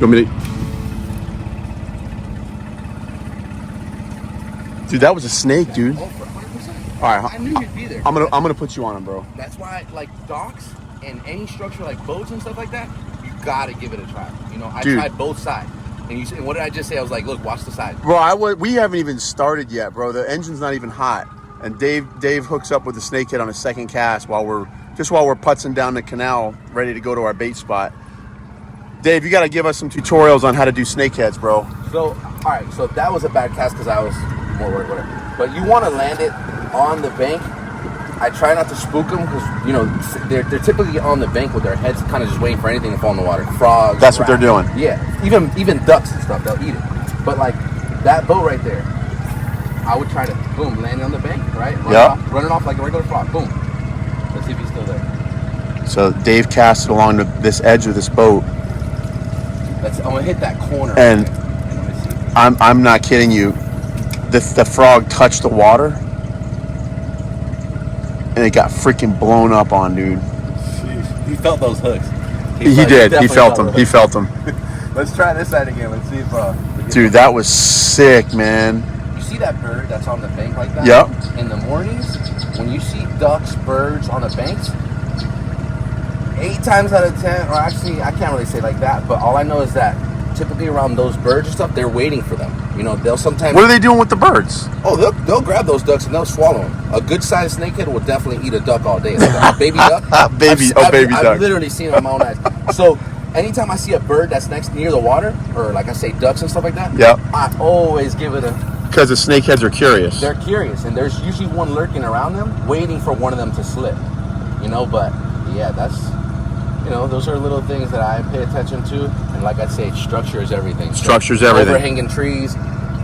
You want me to... Dude, that was a snake, dude. Oh, for 100%. All right, I knew he'd be there. I'm gonna put you on him, bro. That's why, like, docks and any structure like boats and stuff like that, you gotta give it a try. You know, I tried both sides. And what did I just say? I was like, look, watch the side. Bro, we haven't even started yet, bro. The engine's not even hot. And Dave hooks up with the Snakehead on his second cast while we're putzing down the canal, ready to go to our bait spot. Dave, you got to give us some tutorials on how to do snakeheads, bro. So, all right, so that was a bad cast because I was more worried, whatever. But you want to land it on the bank. I try not to spook them because, you know, they're typically on the bank with their heads kind of just waiting for anything to fall in the water. Frogs. That's what they're doing. Yeah, even ducks and stuff, they'll eat it. But like that boat right there, I would try to, boom, land it on the bank, right? Run it off like a regular frog, boom. Let's see if he's still there. So Dave casted along this edge of this boat. I'm gonna hit that corner. And I'm not kidding you. The frog touched the water, and it got freaking blown up on, dude. Jeez. He felt those hooks. He did. He felt them. He felt them. Let's try this side again. Let's see if. Dude, that was sick, man. You see that bird that's on the bank like that? Yep. In the mornings, when you see ducks, birds on the banks, 8 times out of 10, or actually, I can't really say like that, but all I know is that typically around those birds and stuff, they're waiting for them. You know, they'll sometimes... What are they doing with the birds? Oh, they'll grab those ducks and they'll swallow them. A good-sized snakehead will definitely eat a duck all day. Like a baby duck. baby duck. I've literally seen it with my own eyes. So, anytime I see a bird that's near the water, or like I say, ducks and stuff like that, yep. I always give it a... Because the snakeheads are curious. They're curious, and there's usually one lurking around them, waiting for one of them to slip. You know, but yeah, that's... You know, those are little things that I pay attention to. And like I say, structure is everything. Structure's everything. Overhanging trees,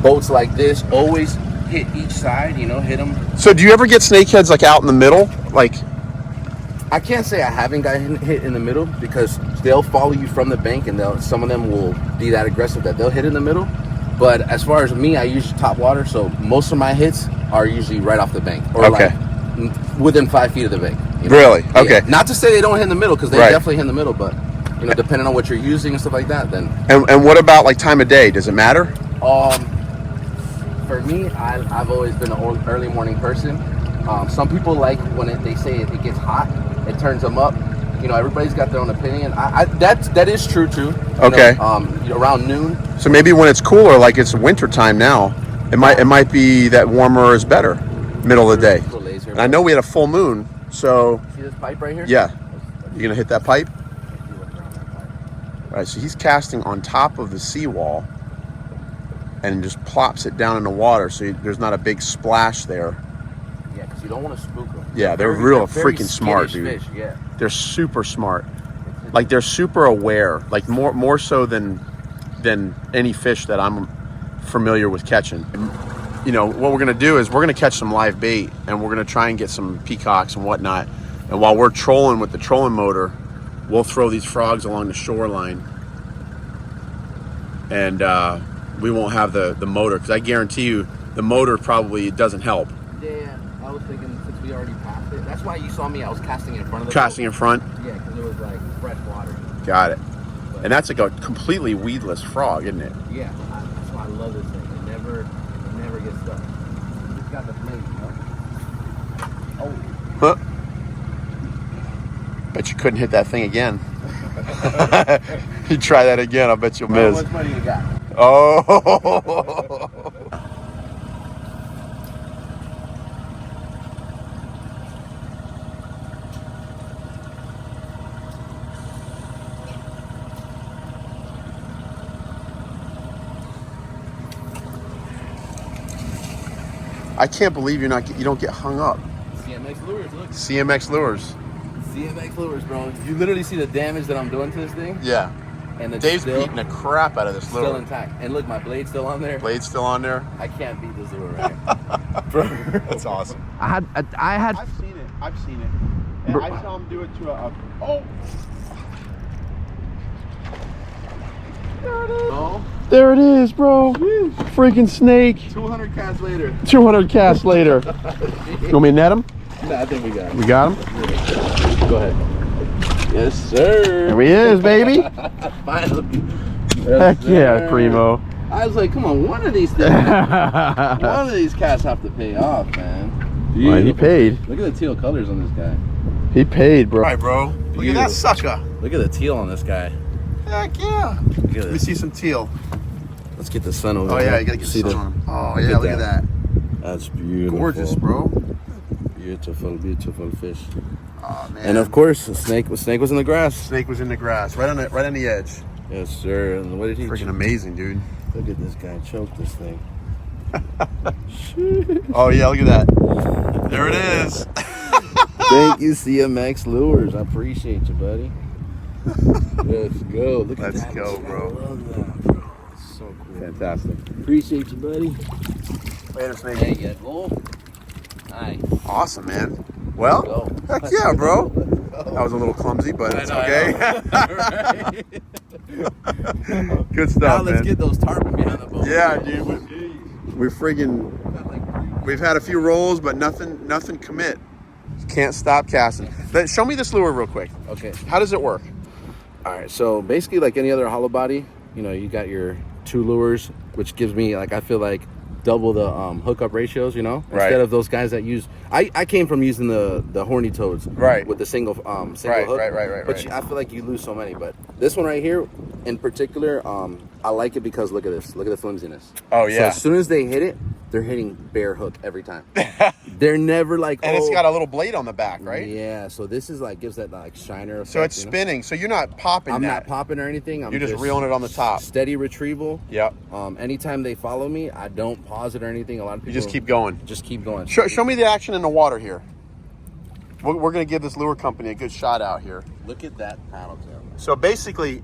boats like this, always hit each side, you know, hit them. So do you ever get snakeheads like out in the middle? Like, I can't say I haven't gotten hit in the middle because they'll follow you from the bank and some of them will be that aggressive that they'll hit in the middle. But as far as me, I use top water. So most of my hits are usually right off the bank or like within 5 feet of the bank. You know? Really? Okay. Yeah. Not to say they don't hit in the middle, because they definitely hit in the middle, but you know, depending on what you're using and stuff like that, then. And what about like time of day? Does it matter? For me, I've always been an early morning person. Some people like when they say it gets hot, it turns them up. You know, everybody's got their own opinion. That is true too. Okay. Around noon. So maybe when it's cooler, like it's winter time now, it might be that warmer is better, middle of the day. And I know we had a full moon, so. See this pipe right here? Yeah. You gonna hit that pipe? All right. So he's casting on top of the seawall, and just plops it down in the water, so there's not a big splash there. Yeah, because you don't want to spook them. Yeah, they're freaking smart, dude. Fish, yeah. They're super smart. Like they're super aware. Like more so than any fish that I'm familiar with catching. You know, what we're gonna do is we're gonna catch some live bait, and we're gonna try and get some peacocks and whatnot. And while we're trolling with the trolling motor, we'll throw these frogs along the shoreline, and we won't have the motor, because I guarantee you the motor probably doesn't help. Yeah, I was thinking since we already passed it. That's why you saw me. I was casting in front of the Casting in front? Yeah, because it was like fresh water. Got it. And that's like a completely weedless frog, isn't it? Yeah, that's why I love this thing. It never gets stuck. It's got the flame, you know? Oh. Huh? Bet you couldn't hit that thing again. You try that again, I bet you'll miss. How much money you got? Oh. I can't believe you don't get hung up. CMX lures, look. CMX lures. CMX lures, bro. You literally see the damage that I'm doing to this thing? Yeah. And it's Dave's beating the crap out of this lure. Still intact. And look, my blade's still on there. Blade's still on there. I can't beat this lure right here. That's awesome. I've seen it. And I saw him do it to oh. There it is. Oh. There it is, bro. Jeez. Freaking snake. 200 casts later. 200 casts later. You want me to net him? Nah, I think we got him. We got him? Go ahead. Yes, sir. There he is, baby. Finally. Heck yeah, Primo. I was like, come on, one of these things, one of these cats have to pay off, man. Well, he paid. Look at the teal colors on this guy. He paid, bro. All right, bro. Look at that sucker. Look at the teal on this guy. Heck yeah. Let me see some teal. Let's get the sun over. Oh yeah, you gotta get the sun on him. Oh yeah, look at that. That's beautiful. Gorgeous, bro. Beautiful, beautiful fish. Oh man. And of course, the snake was in the grass. Snake was in the grass, right on the edge. Yes, sir. And what did he? Freaking amazing, dude. Look at this guy choke this thing. Oh yeah, look at that. There it is. Thank you, CMX Lures. I appreciate you, buddy. Let's go. Look at that. Let's go, bro. I love that, bro. It's so cool. Fantastic. Appreciate you, buddy. Later, Snake. There you go. Nice. Awesome, man. Well, heck yeah, bro. That was a little clumsy, but it's okay. Good stuff, now let's man. get those tarpon behind the boat. Yeah, dude. We're friggin'. We've had a few rolls, but nothing commit. Can't stop casting. Show me this lure real quick. Okay. How does it work? All right. So basically, like any other hollow body, you got your 2 lures, which gives me I feel like double the hookup ratios. Right. Instead of those guys that use. I came from using the horny toads. Right. With the single hook. Right. But I feel like you lose so many. But this one right here, in particular, I like it because look at this. Look at the flimsiness. Oh yeah. So as soon as they hit it, they're hitting bare hook every time. They're never like. And it's got a little blade on the back, right? Yeah. So this is gives that shiner effect. So it's spinning. So you're not popping. I'm not popping or anything. You're just reeling it on the top. Steady retrieval. Yep. Anytime they follow me, I don't pause it or anything. A lot of people. You just keep going. Just keep going. Show me the action in the water here. We're going to give this lure company a good shot out here. Look at that paddle tail. So basically,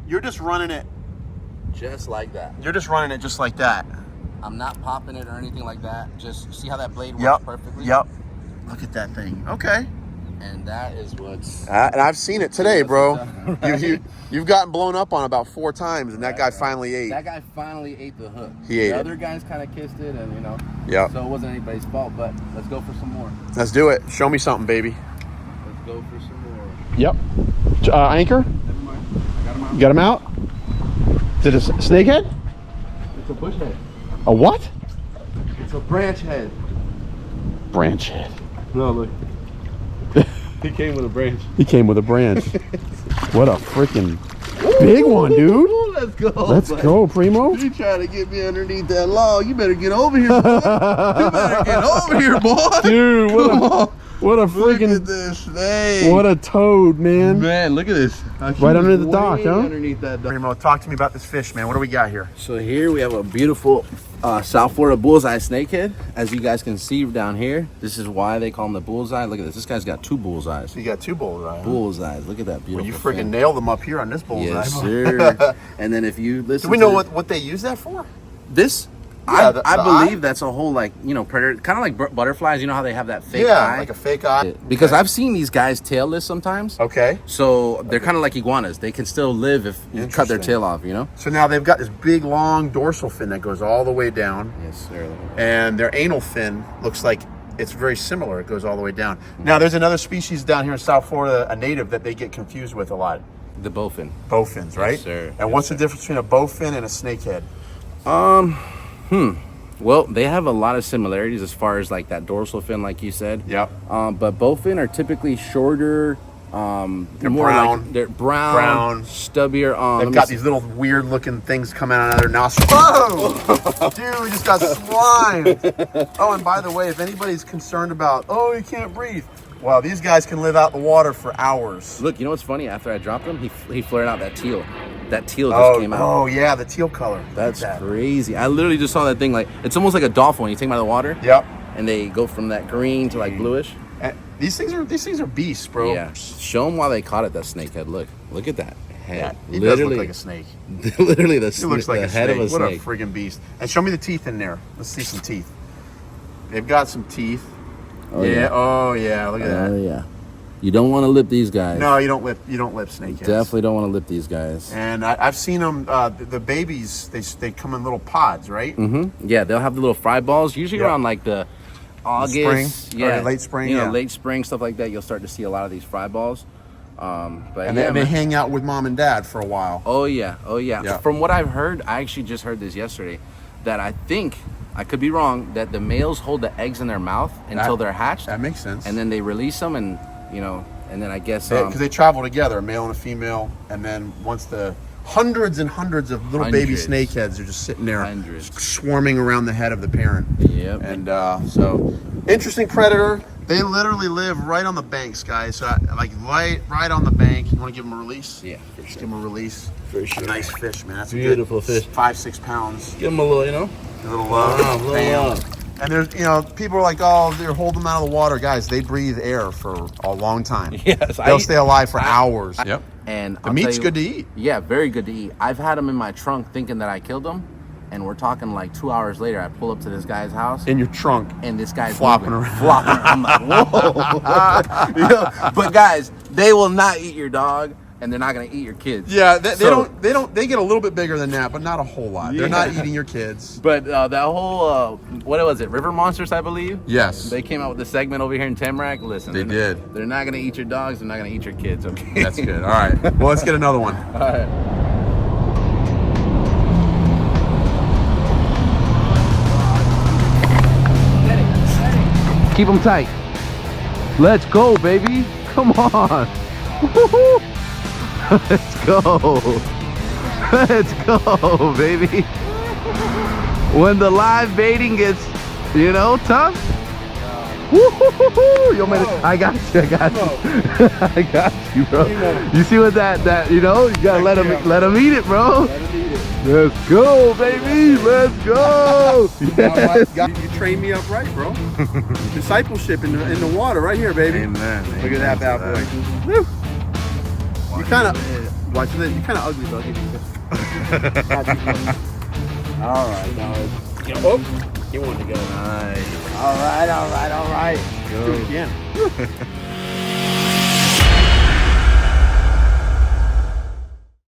you're just running it. Just like that. You're just running it just like that. I'm not popping it or anything like that. Just see how that blade works perfectly? Yep. Look at that thing. Okay. And that is what's... and I've seen it today, bro. You've gotten blown up on about 4 times, and that guy finally ate. That guy finally ate the hook. He ate it. The other guys kind of kissed it, and Yep. So it wasn't anybody's fault, but let's go for some more. Let's do it. Show me something, baby. Let's go for some more. Yep. Anchor? Never mind. I got him out. You got him out? Is it a snakehead? It's a bush head. A what? It's a branch head. Branch head. No, look. He came with a branch. He came with a branch. What a freaking big one, dude. Let's go. Let's go, Primo. You trying to get me underneath that log. You better get over here, boy. You better get over here, boy. Dude, what a freaking... Look at this thing. What a toad, man. Man, look at this. Right under the dock, huh? Underneath that dock. Primo, talk to me about this fish, man. What do we got here? So here we have a beautiful South Florida bullseye snakehead. As you guys can see down here, this is why they call him the bullseye. Look at this. This guy's got 2 bullseyes. You got 2 bullseyes. Bullseyes. Look at that beautiful Well, you freaking nailed them up here on this bullseye. Yes, sir. And then if you listen Do we know what they use that for? this? Yeah, I the believe eye? that's a whole predator, kind of like butterflies. You know how they have that fake Yeah, eye? like a fake eye. Because I've seen these guys tailless sometimes. Okay. So they're kind of like iguanas. They can still live if you cut their Interesting. tail off, So now they've got this big, long dorsal fin that goes all the way down. Yes, sir. And their anal fin looks like it's very similar. It goes all the way down. Now, there's another species down here in South Florida, a native, that they get confused with a lot. The bowfin. Bowfins, right? Yes, sir. And what's the difference between a bowfin and a snakehead? Well, they have a lot of similarities as far as like that dorsal fin, like you said. Yep. But bowfin are typically shorter. They're more brown. Like, they're brown, stubbier. They've got these little weird-looking things coming out of their nostrils. Whoa! Dude, we just got slimed. Oh, and by the way, if anybody's concerned about, you can't breathe. Well, these guys can live out the water for hours. Look, you know what's funny? After I dropped him, he flared out that teal. That teal just came out. Oh, yeah, the teal color. That's crazy. I literally just saw that thing. It's almost like a dolphin when you take them out of the water. Yep. And they go from that green to like bluish. And these things are beasts, bro. Yeah. Show them why they caught it. That snakehead. Look at that head. Yeah, he does look like a snake. Literally, He looks like a head snake. of a What snake. a friggin' beast! And show me the teeth in there. Let's see some teeth. They've got some teeth. Oh, yeah. yeah. Oh yeah. Look at that. Oh yeah. You don't want to lip these guys. No, you don't lip snakeheads. Definitely don't want to lip these guys. And I've seen them. The babies, they come in little pods, right? Mm-hmm. Yeah, they'll have the little fry balls. Usually around like the August, spring, or late spring. late spring, stuff like that. You'll start to see a lot of these fry balls. But And yeah, they man. hang out with mom and dad for a while. Oh yeah. Yeah. From what I've heard, I actually just heard this yesterday, that I think, I could be wrong, that the males hold the eggs in their mouth until they're hatched. That makes sense. And then they release them, and and then I guess because they travel together, a male and a female, and then once the hundreds and hundreds of little baby snakeheads are just sitting there, swarming around the head of the parent. Yep. And so, interesting predator. They literally live right on the banks, guys. So, like right on the bank. You want to give them a release? Yeah, for Just sure. give them a release. For sure. A nice fish, man. That's Beautiful a good fish. 5-6 pounds. Give them a little, A little love. little Bam. love. And there's, people are like, oh, they're holding them out of the water. Guys, they breathe air for a long time. Yes, They'll stay alive for hours. Yep. And The meat's good to eat. Yeah, very good to eat. I've had them in my trunk thinking that I killed them, and we're talking like 2 hours later. I pull up to this guy's house. In your trunk. And this guy's flopping moving, around. flopping. I'm like, whoa. But guys, they will not eat your dog, and they're not gonna eat your kids. Yeah, they don't. They get a little bit bigger than that, but not a whole lot. They're not eating your kids. But that whole what was it, River Monsters, I believe. Yes. They came out with the segment over here in Tamarack. Listen, They did. They're not gonna eat your dogs. They're not gonna eat your kids. Okay. That's good. All right. Well, let's get another one. All right. Keep them tight. Let's go, baby. Come on. Woo-hoo. Let's go. Let's go, baby. When the live baiting gets, tough. Woo-hoo-hoo-hoo. Yo, man, I got you. I got you, bro. You see what that you gotta let him eat it, bro. Let's go, baby. Let's go. Yes. You trained me up right, bro. Discipleship in the water right here, baby. Amen. Look at that bad boy. Woo. You kind of watch this. You kind of ugly, doggy. All right, dog. Oh, he wanted to go. Nice. All right. Do it again.